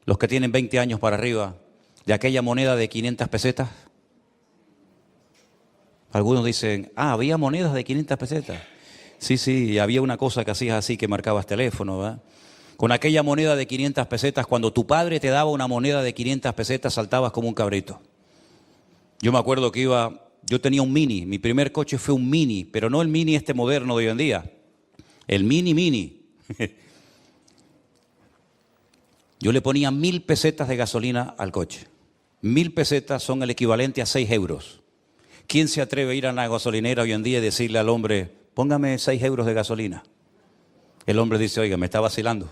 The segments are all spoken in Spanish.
Los que tienen 20 años para arriba, de aquella moneda de 500 pesetas. Algunos dicen, había monedas de 500 pesetas. Sí, había una cosa que hacías así, que marcabas teléfono, ¿verdad? Con aquella moneda de 500 pesetas, cuando tu padre te daba una moneda de 500 pesetas, saltabas como un cabrito. Yo me acuerdo que yo tenía un Mini, mi primer coche fue un Mini, pero no el Mini este moderno de hoy en día, el Mini. Yo le ponía 1000 pesetas de gasolina al coche. 1000 pesetas son el equivalente a 6 euros. ¿Quién se atreve a ir a una gasolinera hoy en día y decirle al hombre, póngame 6 euros de gasolina? El hombre dice, oiga, me está vacilando.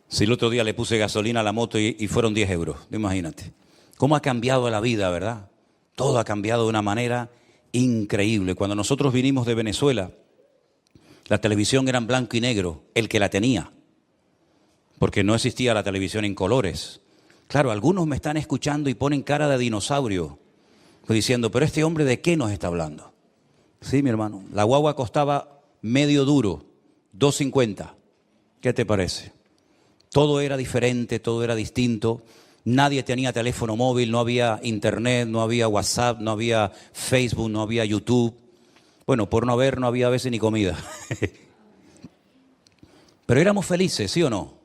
Si el otro día le puse gasolina a la moto y fueron 10 euros, imagínate. ¿Cómo ha cambiado la vida, verdad? Todo ha cambiado de una manera increíble. Cuando nosotros vinimos de Venezuela, la televisión era en blanco y negro, el que la tenía, porque no existía la televisión en colores. Claro, algunos me están escuchando y ponen cara de dinosaurio, diciendo, pero este hombre ¿de qué nos está hablando? Sí, mi hermano, la guagua costaba medio duro, 2.50. ¿Qué te parece? Todo era diferente, todo era distinto. Nadie tenía teléfono móvil, no había internet, no había WhatsApp, no había Facebook, no había YouTube. Bueno, por no haber, no había a veces ni comida. Pero éramos felices, ¿sí o no?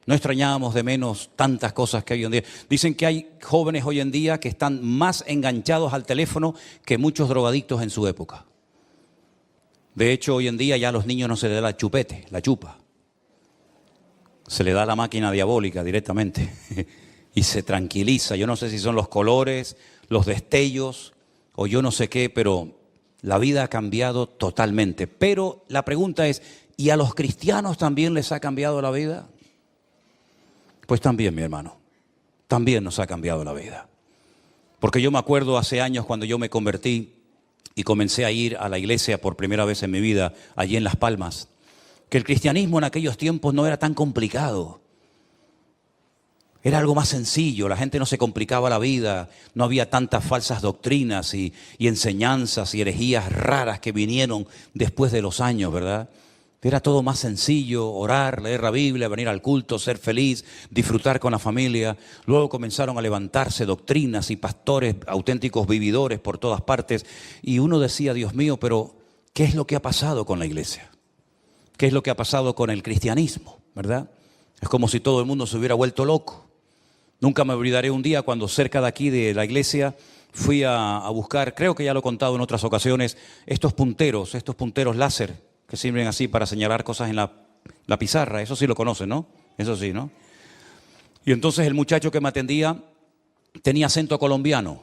No extrañábamos de menos tantas cosas que hay hoy en día. Dicen que hay jóvenes hoy en día que están más enganchados al teléfono que muchos drogadictos en su época. De hecho, hoy en día ya a los niños no se les da la chupete, la chupa. Se le da la máquina diabólica directamente y se tranquiliza. Yo no sé si son los colores, los destellos o yo no sé qué, pero la vida ha cambiado totalmente. Pero la pregunta es, ¿y a los cristianos también les ha cambiado la vida? Pues también, mi hermano, también nos ha cambiado la vida. Porque yo me acuerdo hace años cuando yo me convertí y comencé a ir a la iglesia por primera vez en mi vida, allí en Las Palmas, que el cristianismo en aquellos tiempos no era tan complicado. Era algo más sencillo, la gente no se complicaba la vida, no había tantas falsas doctrinas y enseñanzas y herejías raras que vinieron después de los años, ¿verdad? Era todo más sencillo, orar, leer la Biblia, venir al culto, ser feliz, disfrutar con la familia. Luego comenzaron a levantarse doctrinas y pastores auténticos vividores por todas partes. Y uno decía, Dios mío, pero ¿qué es lo que ha pasado con la iglesia? ¿Qué es lo que ha pasado con el cristianismo? ¿Verdad? Es como si todo el mundo se hubiera vuelto loco. Nunca me olvidaré un día cuando cerca de aquí de la iglesia fui a buscar, creo que ya lo he contado en otras ocasiones, estos punteros láser, que sirven así para señalar cosas en la pizarra. Eso sí lo conocen, ¿no? Eso sí, ¿no? Y entonces el muchacho que me atendía tenía acento colombiano.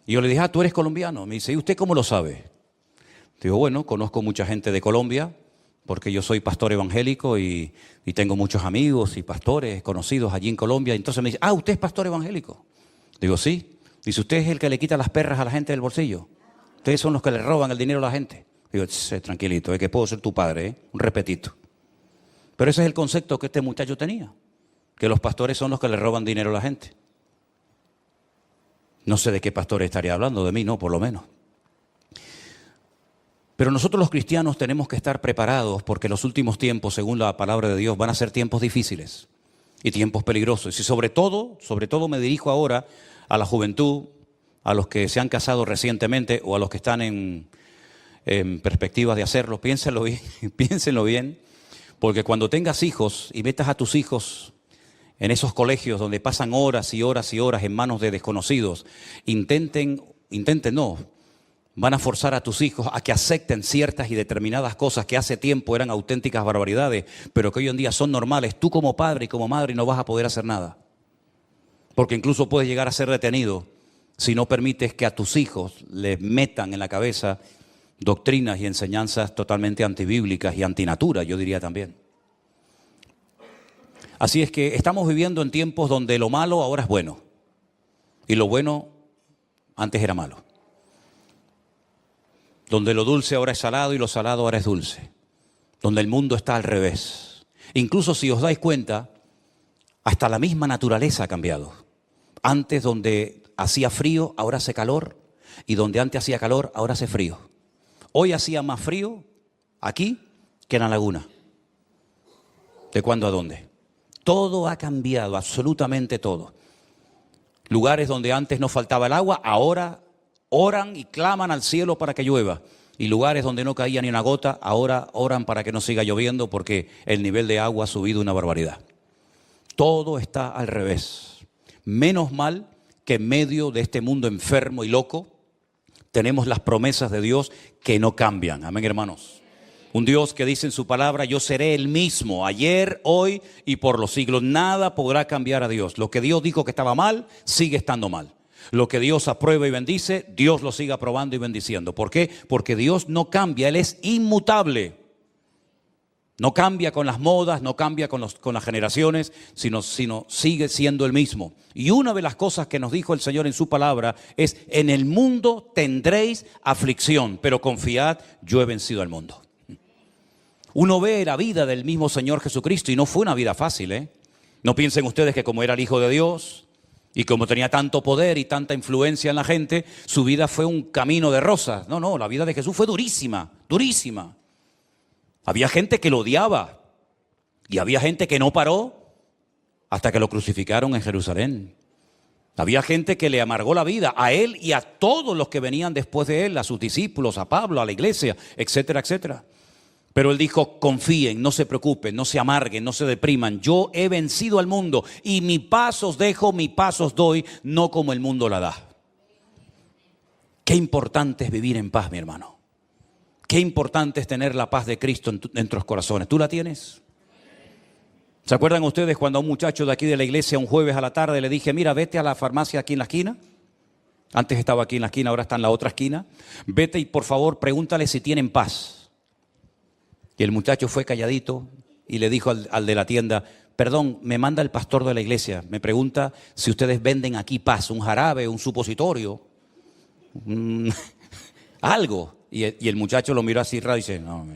Y yo le dije, tú eres colombiano. Me dice, ¿y usted cómo lo sabe? Digo, bueno, conozco mucha gente de Colombia, porque yo soy pastor evangélico y tengo muchos amigos y pastores conocidos allí en Colombia. Entonces me dice, ¿usted es pastor evangélico? Digo, sí. Dice, ¿usted es el que le quita las perras a la gente del bolsillo? Ustedes son los que le roban el dinero a la gente. Digo, tranquilito, que puedo ser tu padre, un repetito. Pero ese es el concepto que este muchacho tenía, que los pastores son los que le roban dinero a la gente. No sé de qué pastor estaría hablando, de mí no, por lo menos. Pero nosotros los cristianos tenemos que estar preparados porque los últimos tiempos, según la palabra de Dios, van a ser tiempos difíciles y tiempos peligrosos. Y sobre todo me dirijo ahora a la juventud, a los que se han casado recientemente o a los que están en perspectivas de hacerlo. Piénsenlo bien, porque cuando tengas hijos y metas a tus hijos en esos colegios donde pasan horas y horas y horas en manos de desconocidos, van a forzar a tus hijos a que acepten ciertas y determinadas cosas que hace tiempo eran auténticas barbaridades, pero que hoy en día son normales. Tú como padre y como madre no vas a poder hacer nada, porque incluso puedes llegar a ser detenido si no permites que a tus hijos les metan en la cabeza doctrinas y enseñanzas totalmente antibíblicas y antinatura, yo diría también. Así es que estamos viviendo en tiempos donde lo malo ahora es bueno y lo bueno antes era malo. Donde lo dulce ahora es salado y lo salado ahora es dulce. Donde el mundo está al revés. Incluso si os dais cuenta, hasta la misma naturaleza ha cambiado. Antes donde hacía frío, ahora hace calor. Y donde antes hacía calor, ahora hace frío. Hoy hacía más frío aquí que en la laguna. ¿De cuándo a dónde? Todo ha cambiado, absolutamente todo. Lugares donde antes no faltaba el agua, ahora oran y claman al cielo para que llueva. Y lugares donde no caía ni una gota, ahora oran para que no siga lloviendo porque el nivel de agua ha subido una barbaridad. Todo está al revés. Menos mal que en medio de este mundo enfermo y loco tenemos las promesas de Dios que no cambian. Amén, hermanos. Un Dios que dice en su palabra: yo seré el mismo, ayer, hoy y por los siglos. Nada podrá cambiar a Dios. Lo que Dios dijo que estaba mal, sigue estando mal. Lo que Dios aprueba y bendice, Dios lo sigue aprobando y bendiciendo. ¿Por qué? Porque Dios no cambia, Él es inmutable. No cambia con las modas, no cambia con las generaciones, sino sigue siendo el mismo. Y una de las cosas que nos dijo el Señor en su palabra es: en el mundo tendréis aflicción, pero confiad, yo he vencido al mundo. Uno ve la vida del mismo Señor Jesucristo y no fue una vida fácil, ¿eh? No piensen ustedes que como era el Hijo de Dios y como tenía tanto poder y tanta influencia en la gente, su vida fue un camino de rosas. No, la vida de Jesús fue durísima, durísima. Había gente que lo odiaba y había gente que no paró hasta que lo crucificaron en Jerusalén. Había gente que le amargó la vida a él y a todos los que venían después de él, a sus discípulos, a Pablo, a la iglesia, etcétera, etcétera. Pero él dijo: confíen, no se preocupen, no se amarguen, no se depriman. Yo he vencido al mundo y mi paz os dejo, mi paz os doy, no como el mundo la da. Qué importante es vivir en paz, mi hermano. Qué importante es tener la paz de Cristo en nuestros corazones. ¿Tú la tienes? ¿Se acuerdan ustedes cuando a un muchacho de aquí de la iglesia un jueves a la tarde le dije: mira, vete a la farmacia aquí en la esquina? Antes estaba aquí en la esquina, ahora está en la otra esquina. Vete y por favor pregúntale si tienen paz. Y el muchacho fue calladito y le dijo al de la tienda: perdón, me manda el pastor de la iglesia, me pregunta si ustedes venden aquí paz, un jarabe, un supositorio, algo. Y el muchacho lo miró así raro y dice: no,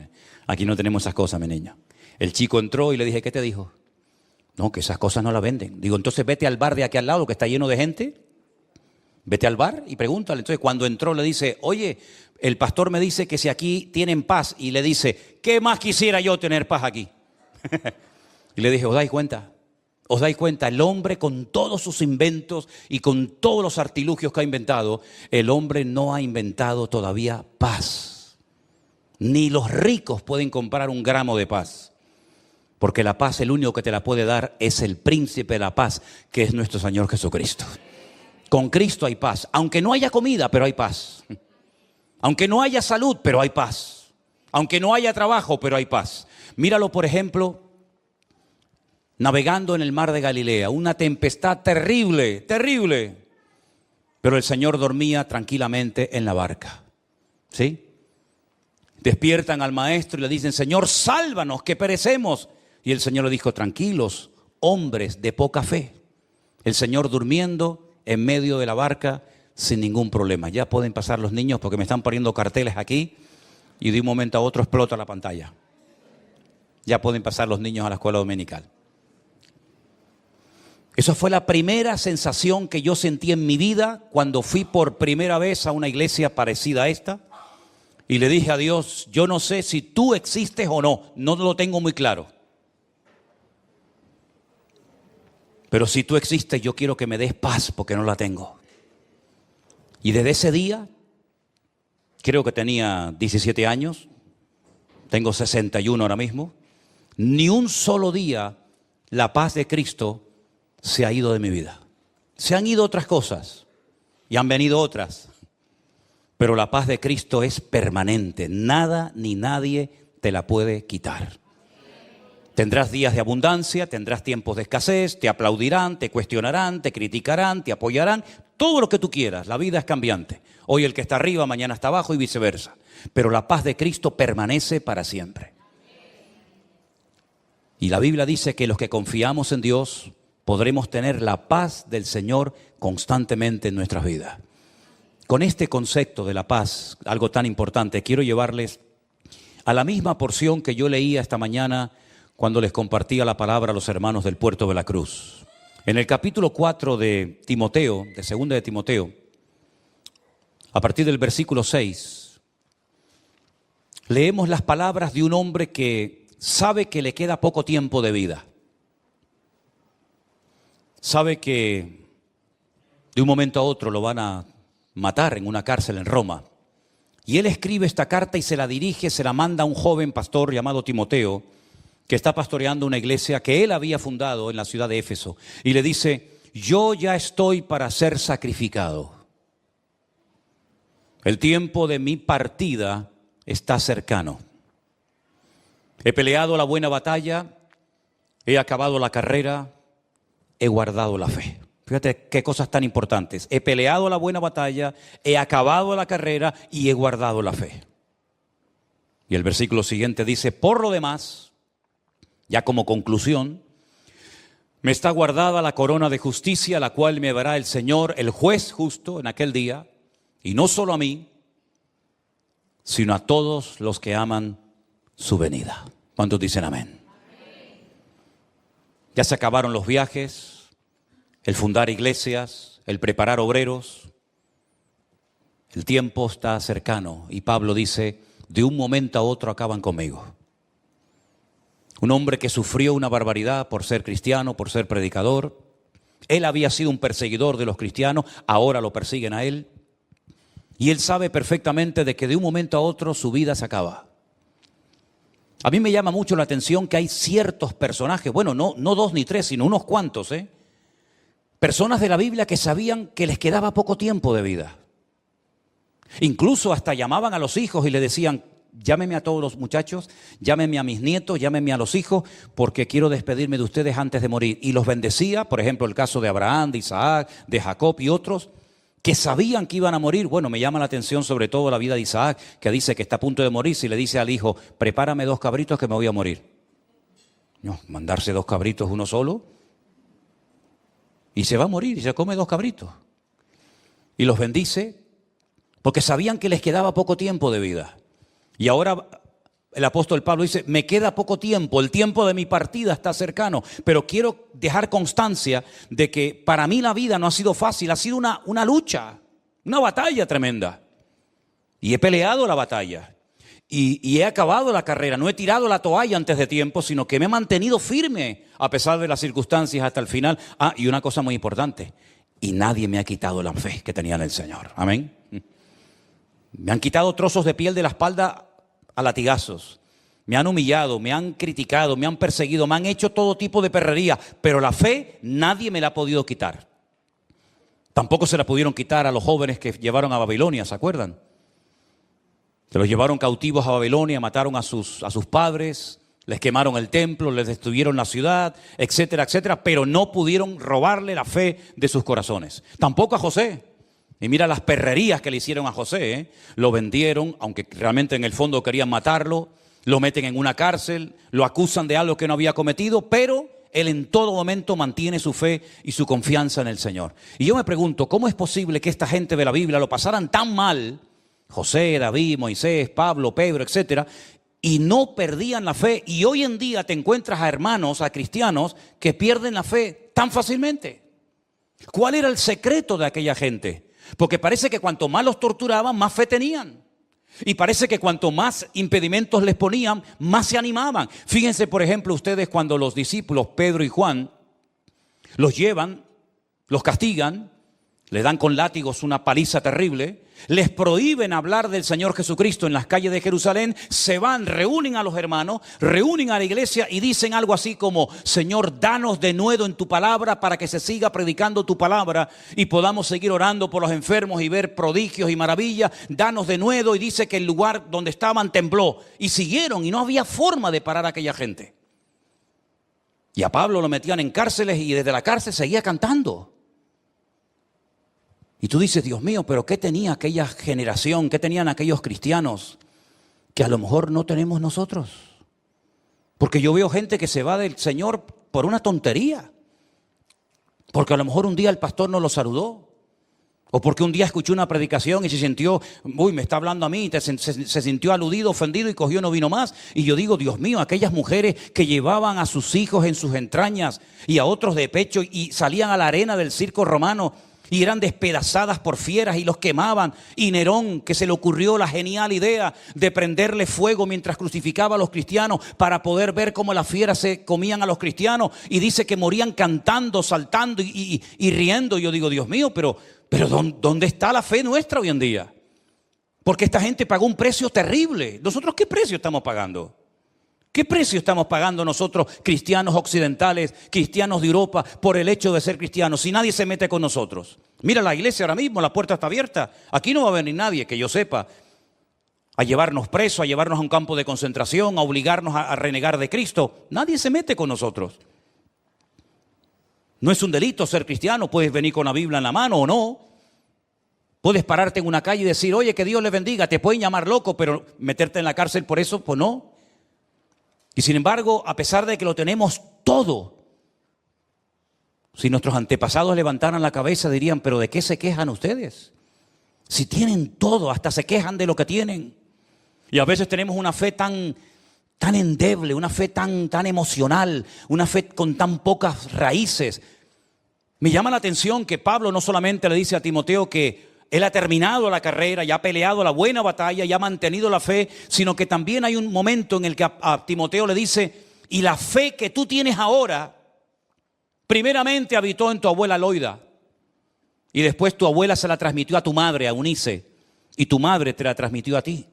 aquí no tenemos esas cosas, mi niño. El chico entró y le dije: ¿qué te dijo? No, que esas cosas no las venden. Digo: entonces vete al bar de aquí al lado que está lleno de gente. Vete al bar y pregúntale. Entonces cuando entró le dice: oye, el pastor me dice que si aquí tienen paz. Y le dice: ¿qué más quisiera yo tener paz aquí? Y le dije: ¿os dais cuenta? ¿Os dais cuenta? El hombre, con todos sus inventos y con todos los artilugios que ha inventado, el hombre no ha inventado todavía paz. Ni los ricos pueden comprar un gramo de paz. Porque la paz, el único que te la puede dar es el príncipe de la paz, que es nuestro Señor Jesucristo. Con Cristo hay paz. Aunque no haya comida, pero hay paz. Aunque no haya salud, pero hay paz. Aunque no haya trabajo, pero hay paz. Míralo, por ejemplo, navegando en el mar de Galilea. Una tempestad terrible, terrible. Pero el Señor dormía tranquilamente en la barca. ¿Sí? Despiertan al maestro y le dicen: Señor, sálvanos, que perecemos. Y el Señor le dijo: tranquilos, hombres de poca fe. El Señor durmiendo en medio de la barca sin ningún problema. Ya pueden pasar los niños porque me están poniendo carteles aquí y de un momento a otro explota la pantalla. Ya pueden pasar los niños a la escuela dominical. Esa fue la primera sensación que yo sentí en mi vida cuando fui por primera vez a una iglesia parecida a esta y le dije a Dios: yo no sé si tú existes o no, no lo tengo muy claro. Pero si tú existes, yo quiero que me des paz porque no la tengo. Y desde ese día, creo que tenía 17 años, tengo 61 ahora mismo, ni un solo día la paz de Cristo se ha ido de mi vida. Se han ido otras cosas y han venido otras, pero la paz de Cristo es permanente. Nada ni nadie te la puede quitar. Tendrás días de abundancia, tendrás tiempos de escasez, te aplaudirán, te cuestionarán, te criticarán, te apoyarán, todo lo que tú quieras. La vida es cambiante. Hoy el que está arriba, mañana está abajo y viceversa. Pero la paz de Cristo permanece para siempre. Y la Biblia dice que los que confiamos en Dios podremos tener la paz del Señor constantemente en nuestras vidas. Con este concepto de la paz, algo tan importante, quiero llevarles a la misma porción que yo leía esta mañana cuando les compartía la palabra a los hermanos del Puerto de la Cruz. En el capítulo 4 de Timoteo, de segunda de Timoteo, a partir del versículo 6, leemos las palabras de un hombre que sabe que le queda poco tiempo de vida. sabe que de un momento a otro lo van a matar en una cárcel en Roma. Y él escribe esta carta y se la dirige, se la manda a un joven pastor llamado Timoteo, que está pastoreando una iglesia que él había fundado en la ciudad de Éfeso. Y le dice: yo ya estoy para ser sacrificado. El tiempo de mi partida está cercano. He peleado la buena batalla, he acabado la carrera, he guardado la fe. Fíjate qué cosas tan importantes. He peleado la buena batalla, he acabado la carrera y he guardado la fe. Y el versículo siguiente dice: por lo demás, ya como conclusión, me está guardada la corona de justicia, la cual me dará el Señor, el juez justo, en aquel día, y no solo a mí, sino a todos los que aman su venida. ¿Cuántos dicen amén? Ya se acabaron los viajes, el fundar iglesias, el preparar obreros. El tiempo está cercano y Pablo dice: de un momento a otro acaban conmigo. Un hombre que sufrió una barbaridad por ser cristiano, por ser predicador. Él había sido un perseguidor de los cristianos, ahora lo persiguen a él. Y él sabe perfectamente de que de un momento a otro su vida se acaba. A mí me llama mucho la atención que hay ciertos personajes, bueno, no 2 ni 3, sino unos cuantos, personas de la Biblia que sabían que les quedaba poco tiempo de vida. Incluso hasta llamaban a los hijos y le decían: llámeme a todos los muchachos, llámeme a mis nietos, llámeme a los hijos, porque quiero despedirme de ustedes antes de morir. Y los bendecía, por ejemplo, el caso de Abraham, de Isaac, de Jacob y otros que sabían que iban a morir. Bueno, me llama la atención sobre todo la vida de Isaac, que dice que está a punto de morir, y le dice al hijo: prepárame 2 cabritos que me voy a morir. No, mandarse 2 cabritos uno solo, y se va a morir y se come 2 cabritos. Y los bendice porque sabían que les quedaba poco tiempo de vida. Y ahora el apóstol Pablo dice: me queda poco tiempo, el tiempo de mi partida está cercano, pero quiero dejar constancia de que para mí la vida no ha sido fácil, ha sido una lucha, una batalla tremenda. Y he peleado la batalla y he acabado la carrera, no he tirado la toalla antes de tiempo, sino que me he mantenido firme a pesar de las circunstancias hasta el final. Y una cosa muy importante: y nadie me ha quitado la fe que tenía en el Señor. Amén. Me han quitado trozos de piel de la espalda a latigazos, me han humillado, me han criticado, me han perseguido, me han hecho todo tipo de perrería, pero la fe nadie me la ha podido quitar. Tampoco se la pudieron quitar a los jóvenes que llevaron a Babilonia, ¿se acuerdan? Se los llevaron cautivos a Babilonia, mataron a sus padres, les quemaron el templo, les destruyeron la ciudad, etcétera, etcétera, pero no pudieron robarle la fe de sus corazones. Tampoco a José. Y mira las perrerías que le hicieron a José, Lo vendieron, aunque realmente en el fondo querían matarlo, lo meten en una cárcel, lo acusan de algo que no había cometido, pero él en todo momento mantiene su fe y su confianza en el Señor. Y yo me pregunto: ¿cómo es posible que esta gente de la Biblia lo pasaran tan mal, José, David, Moisés, Pablo, Pedro, etcétera, y no perdían la fe? Y hoy en día te encuentras a hermanos, a cristianos que pierden la fe tan fácilmente. ¿Cuál era el secreto de aquella gente? Porque parece que cuanto más los torturaban, más fe tenían. Y parece que cuanto más impedimentos les ponían, más se animaban. Fíjense, por ejemplo, ustedes cuando los discípulos Pedro y Juan los llevan, los castigan, les dan con látigos una paliza terrible, les prohíben hablar del Señor Jesucristo en las calles de Jerusalén, se van, reúnen a los hermanos, reúnen a la iglesia y dicen algo así como: Señor, danos de nuevo en tu palabra para que se siga predicando tu palabra y podamos seguir orando por los enfermos y ver prodigios y maravillas. Danos de nuevo. Y dice que el lugar donde estaban tembló y siguieron, y no había forma de parar a aquella gente. Y a Pablo lo metían en cárceles y desde la cárcel seguía cantando. Y tú dices: Dios mío, pero ¿qué tenía aquella generación? ¿Qué tenían aquellos cristianos que a lo mejor no tenemos nosotros? Porque yo veo gente que se va del Señor por una tontería. Porque a lo mejor un día el pastor no lo saludó. O porque un día escuchó una predicación y se sintió: me está hablando a mí. Se sintió aludido, ofendido y cogió, no vino más. Y yo digo: Dios mío, aquellas mujeres que llevaban a sus hijos en sus entrañas y a otros de pecho y salían a la arena del circo romano y eran despedazadas por fieras y los quemaban. Y Nerón, que se le ocurrió la genial idea de prenderle fuego mientras crucificaba a los cristianos para poder ver cómo las fieras se comían a los cristianos, y dice que morían cantando, saltando y riendo. Yo digo, Dios mío, pero ¿dónde está la fe nuestra hoy en día? Porque esta gente pagó un precio terrible. ¿Nosotros qué precio estamos pagando? ¿Qué precio estamos pagando nosotros, cristianos occidentales, cristianos de Europa, por el hecho de ser cristianos, si nadie se mete con nosotros? Mira la iglesia ahora mismo, la puerta está abierta. Aquí no va a venir nadie, que yo sepa, a llevarnos presos, a llevarnos a un campo de concentración, a obligarnos a renegar de Cristo. Nadie se mete con nosotros. No es un delito ser cristiano, puedes venir con la Biblia en la mano o no. Puedes pararte en una calle y decir, oye, que Dios le bendiga, te pueden llamar loco, pero meterte en la cárcel por eso, pues no. Y sin embargo, a pesar de que lo tenemos todo, si nuestros antepasados levantaran la cabeza dirían, pero ¿de qué se quejan ustedes? Si tienen todo, hasta se quejan de lo que tienen. Y a veces tenemos una fe tan endeble, una fe tan emocional, una fe con tan pocas raíces. Me llama la atención que Pablo no solamente le dice a Timoteo que él ha terminado la carrera, ya ha peleado la buena batalla, ya ha mantenido la fe, sino que también hay un momento en el que a Timoteo le dice, y la fe que tú tienes ahora, primeramente habitó en tu abuela Loida, y después tu abuela se la transmitió a tu madre, a Eunice, y tu madre te la transmitió a ti.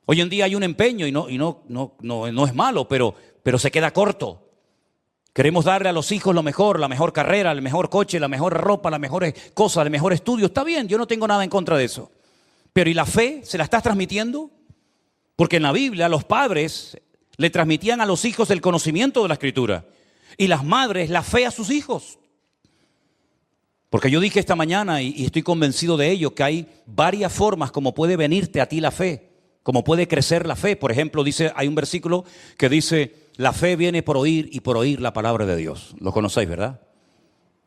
Hoy en día hay un empeño, y no es malo, pero se queda corto. Queremos darle a los hijos lo mejor, la mejor carrera, el mejor coche, la mejor ropa, las mejores cosas, el mejor estudio. Está bien, yo no tengo nada en contra de eso. Pero ¿y la fe? ¿Se la estás transmitiendo? Porque en la Biblia los padres le transmitían a los hijos el conocimiento de la Escritura. Y las madres la fe a sus hijos. Porque yo dije esta mañana, y estoy convencido de ello, que hay varias formas como puede venirte a ti la fe, como puede crecer la fe. Por ejemplo, hay un versículo que dice, la fe viene por oír y por oír la palabra de Dios. Lo conocéis, ¿verdad?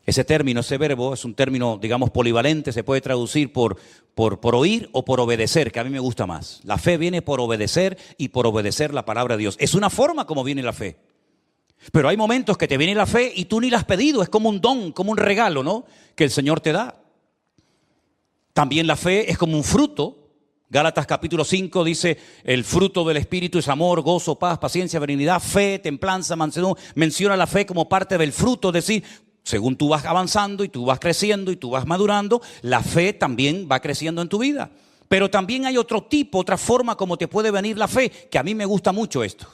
Ese término, ese verbo, es un término, digamos, polivalente, se puede traducir por oír o por obedecer, que a mí me gusta más. La fe viene por obedecer y por obedecer la palabra de Dios. Es una forma como viene la fe. Pero hay momentos que te viene la fe y tú ni la has pedido, es como un don, como un regalo, ¿no?, que el Señor te da. También la fe es como un fruto. Gálatas capítulo 5 dice, el fruto del Espíritu es amor, gozo, paz, paciencia, benignidad, fe, templanza, mansedumbre. Menciona la fe como parte del fruto, es decir, según tú vas avanzando y tú vas creciendo y tú vas madurando, la fe también va creciendo en tu vida. Pero también hay otro tipo, otra forma como te puede venir la fe, que a mí me gusta mucho esto,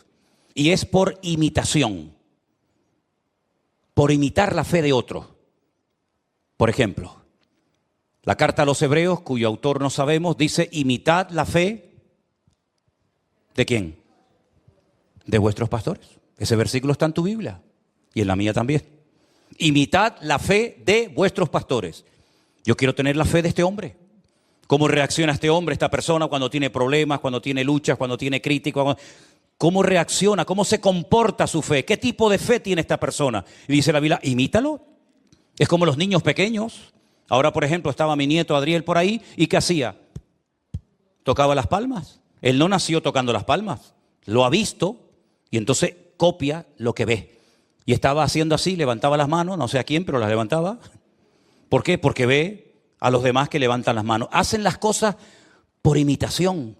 y es por imitación, por imitar la fe de otro. Por ejemplo, la carta a los Hebreos, cuyo autor no sabemos, dice, imitad la fe, ¿de quién? De vuestros pastores. Ese versículo está en tu Biblia y en la mía también. Imitad la fe de vuestros pastores. Yo quiero tener la fe de este hombre. ¿Cómo reacciona este hombre, esta persona, cuando tiene problemas, cuando tiene luchas, cuando tiene críticas? ¿Cómo reacciona? ¿Cómo se comporta su fe? ¿Qué tipo de fe tiene esta persona? Y dice la Biblia, imítalo. Es como los niños pequeños. Ahora, por ejemplo, estaba mi nieto Adriel por ahí, ¿y qué hacía? Tocaba las palmas. Él no nació tocando las palmas, lo ha visto y entonces copia lo que ve. Y estaba haciendo así, levantaba las manos, no sé a quién, pero las levantaba. ¿Por qué? Porque ve a los demás que levantan las manos. Hacen las cosas por imitación.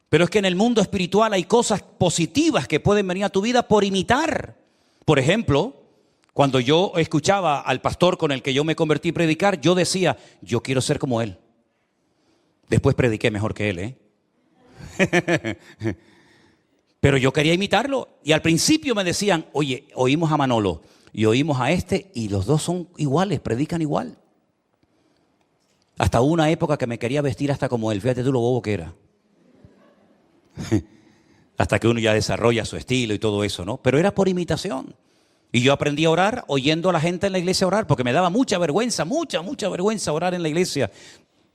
Pero es que en el mundo espiritual hay cosas positivas que pueden venir a tu vida por imitar. Por ejemplo, cuando yo escuchaba al pastor con el que yo me convertí a predicar, yo decía, yo quiero ser como él. Después prediqué mejor que él, Pero yo quería imitarlo. Y al principio me decían, oye, oímos a Manolo y oímos a este y los dos son iguales, predican igual. Hasta hubo una época que me quería vestir hasta como él. Fíjate tú lo bobo que era. Hasta que uno ya desarrolla su estilo y todo eso, ¿no? Pero era por imitación. Y yo aprendí a orar oyendo a la gente en la iglesia orar, porque me daba mucha vergüenza orar en la iglesia.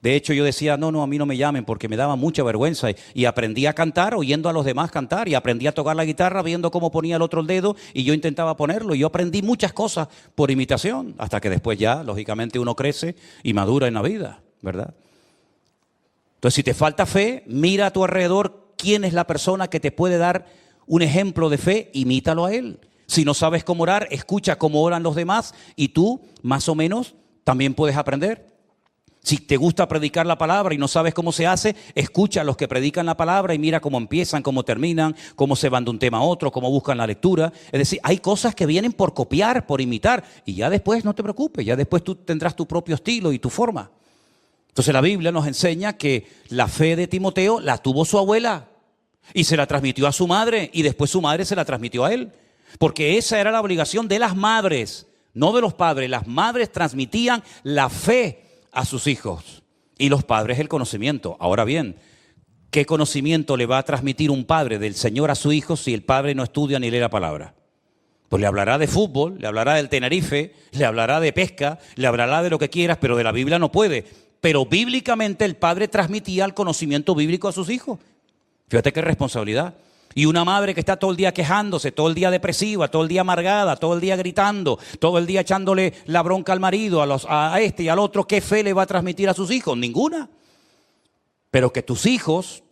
De hecho, yo decía, no, a mí no me llamen, porque me daba mucha vergüenza. Y aprendí a cantar oyendo a los demás cantar, y aprendí a tocar la guitarra viendo cómo ponía el otro el dedo, y yo intentaba ponerlo. Y yo aprendí muchas cosas por imitación, hasta que después ya, lógicamente, uno crece y madura en la vida, ¿verdad? Entonces, si te falta fe, mira a tu alrededor quién es la persona que te puede dar un ejemplo de fe, imítalo a él. Si no sabes cómo orar, escucha cómo oran los demás y tú más o menos también puedes aprender. Si te gusta predicar la palabra y no sabes cómo se hace, escucha a los que predican la palabra y mira cómo empiezan, cómo terminan, cómo se van de un tema a otro, cómo buscan la lectura. Es decir, hay cosas que vienen por copiar, por imitar, y ya después no te preocupes, ya después tú tendrás tu propio estilo y tu forma. Entonces la Biblia nos enseña que la fe de Timoteo la tuvo su abuela y se la transmitió a su madre y después su madre se la transmitió a él. Porque esa era la obligación de las madres, no de los padres. Las madres transmitían la fe a sus hijos y los padres el conocimiento. Ahora bien, ¿qué conocimiento le va a transmitir un padre del Señor a su hijo si el padre no estudia ni lee la palabra? Pues le hablará de fútbol, le hablará del Tenerife, le hablará de pesca, le hablará de lo que quieras, pero de la Biblia no puede. Pero bíblicamente el padre transmitía el conocimiento bíblico a sus hijos. Fíjate qué responsabilidad. Y una madre que está todo el día quejándose, todo el día depresiva, todo el día amargada, todo el día gritando, todo el día echándole la bronca al marido, a este y al otro, ¿qué fe le va a transmitir a sus hijos? Ninguna. Pero que tus hijos,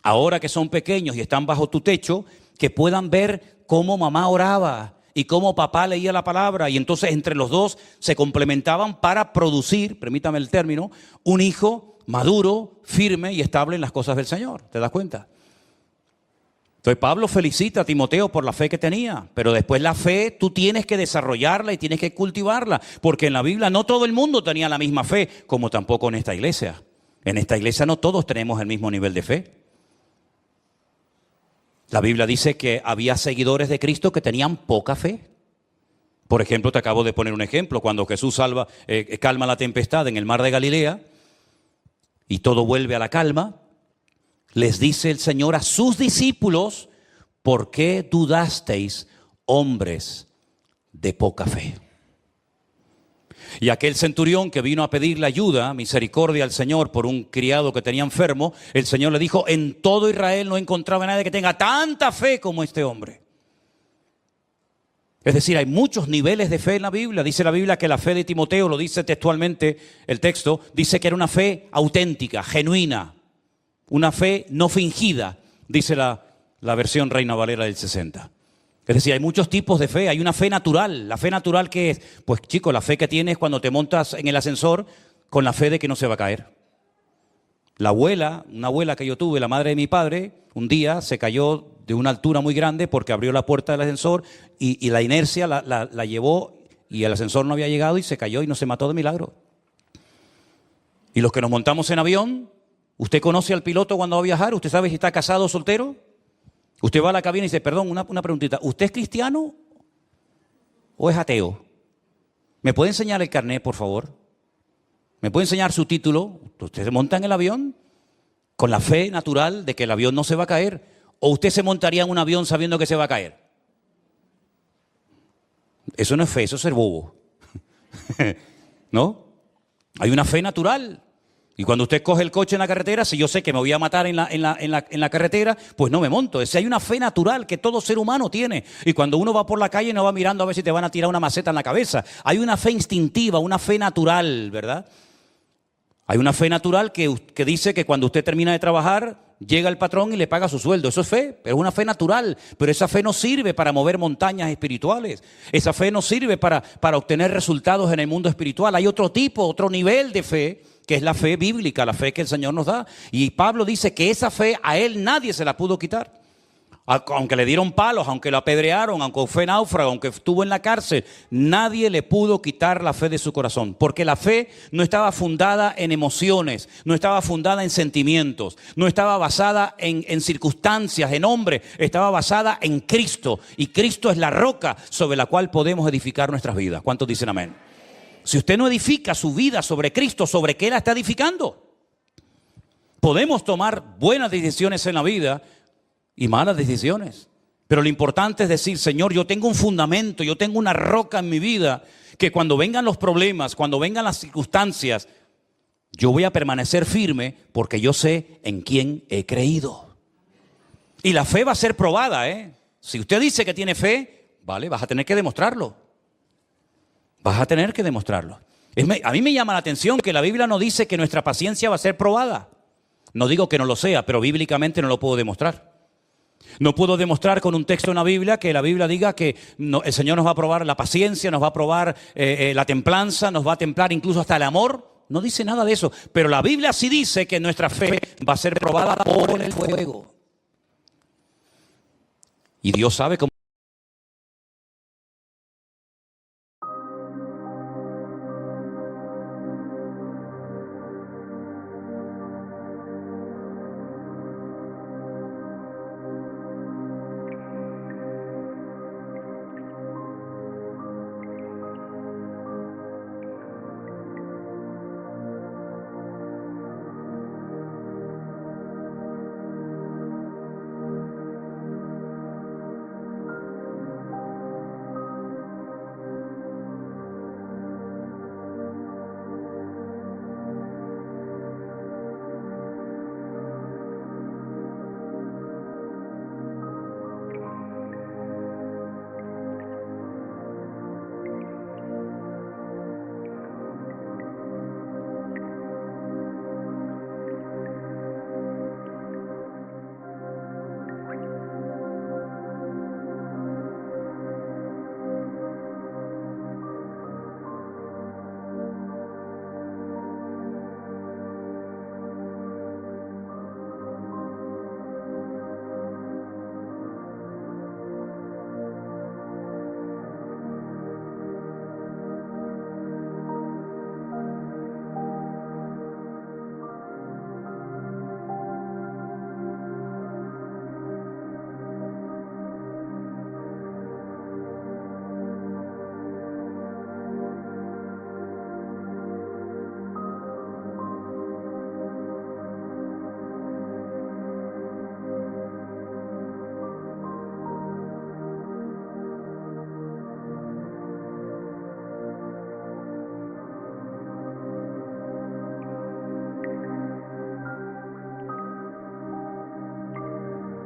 ahora que son pequeños y están bajo tu techo, que puedan ver cómo mamá oraba y cómo papá leía la palabra. Y entonces entre los dos se complementaban para producir, permítame el término, un hijo maduro, firme y estable en las cosas del Señor. ¿Te das cuenta? Entonces Pablo felicita a Timoteo por la fe que tenía, pero después la fe tú tienes que desarrollarla y tienes que cultivarla, porque en la Biblia no todo el mundo tenía la misma fe, como tampoco en esta iglesia. En esta iglesia no todos tenemos el mismo nivel de fe. La Biblia dice que había seguidores de Cristo que tenían poca fe. Por ejemplo, te acabo de poner un ejemplo, cuando Jesús calma la tempestad en el mar de Galilea y todo vuelve a la calma. Les dice el Señor a sus discípulos, ¿por qué dudasteis, hombres de poca fe? Y aquel centurión que vino a pedirle ayuda, misericordia al Señor por un criado que tenía enfermo, el Señor le dijo, en todo Israel no encontraba a nadie que tenga tanta fe como este hombre. Es decir, hay muchos niveles de fe en la Biblia. Dice la Biblia que la fe de Timoteo, lo dice textualmente el texto, dice que era una fe auténtica, genuina. Una fe no fingida, dice la versión Reina Valera del 60. Es decir, hay muchos tipos de fe. Hay una fe natural. ¿La fe natural qué es? Pues chico, la fe que tienes cuando te montas en el ascensor con la fe de que no se va a caer. La abuela, una abuela que yo tuve, la madre de mi padre, un día se cayó de una altura muy grande porque abrió la puerta del ascensor y la inercia la llevó y el ascensor no había llegado y se cayó y no se mató de milagro. Y los que nos montamos en avión, ¿usted conoce al piloto cuando va a viajar? ¿Usted sabe si está casado o soltero? Usted va a la cabina y dice, perdón, una preguntita. ¿Usted es cristiano o es ateo? ¿Me puede enseñar el carnet, por favor? ¿Me puede enseñar su título? ¿Usted se monta en el avión con la fe natural de que el avión no se va a caer? ¿O usted se montaría en un avión sabiendo que se va a caer? Eso no es fe, eso es ser bobo. ¿No? Hay una fe natural. Y cuando usted coge el coche en la carretera, si yo sé que me voy a matar en la carretera, pues no me monto. Hay una fe natural que todo ser humano tiene. Y cuando uno va por la calle no va mirando a ver si te van a tirar una maceta en la cabeza. Hay una fe instintiva, una fe natural, ¿verdad? Hay una fe natural que dice que cuando usted termina de trabajar, llega el patrón y le paga su sueldo. Eso es fe, pero es una fe natural. Pero esa fe no sirve para mover montañas espirituales. Esa fe no sirve para obtener resultados en el mundo espiritual. Hay otro tipo, otro nivel de fe, que es la fe bíblica, la fe que el Señor nos da. Y Pablo dice que esa fe a él nadie se la pudo quitar. Aunque le dieron palos, aunque lo apedrearon, aunque fue náufrago, aunque estuvo en la cárcel, nadie le pudo quitar la fe de su corazón. Porque la fe no estaba fundada en emociones, no estaba fundada en sentimientos, no estaba basada en circunstancias, en hombres, estaba basada en Cristo. Y Cristo es la roca sobre la cual podemos edificar nuestras vidas. ¿Cuántos dicen amén? Si usted no edifica su vida sobre Cristo, ¿sobre qué la está edificando? Podemos tomar buenas decisiones en la vida y malas decisiones. Pero lo importante es decir, Señor, yo tengo un fundamento, yo tengo una roca en mi vida, que cuando vengan los problemas, cuando vengan las circunstancias, yo voy a permanecer firme porque yo sé en quién he creído. Y la fe va a ser probada, ¿eh? Si usted dice que tiene fe, vale, vas a tener que demostrarlo. Vas a tener que demostrarlo. A mí me llama la atención que la Biblia no dice que nuestra paciencia va a ser probada. No digo que no lo sea, pero bíblicamente no lo puedo demostrar. No puedo demostrar con un texto en la Biblia que la Biblia diga que el Señor nos va a probar la paciencia, nos va a probar la templanza, nos va a templar incluso hasta el amor. No dice nada de eso. Pero la Biblia sí dice que nuestra fe va a ser probada por el fuego. Y Dios sabe cómo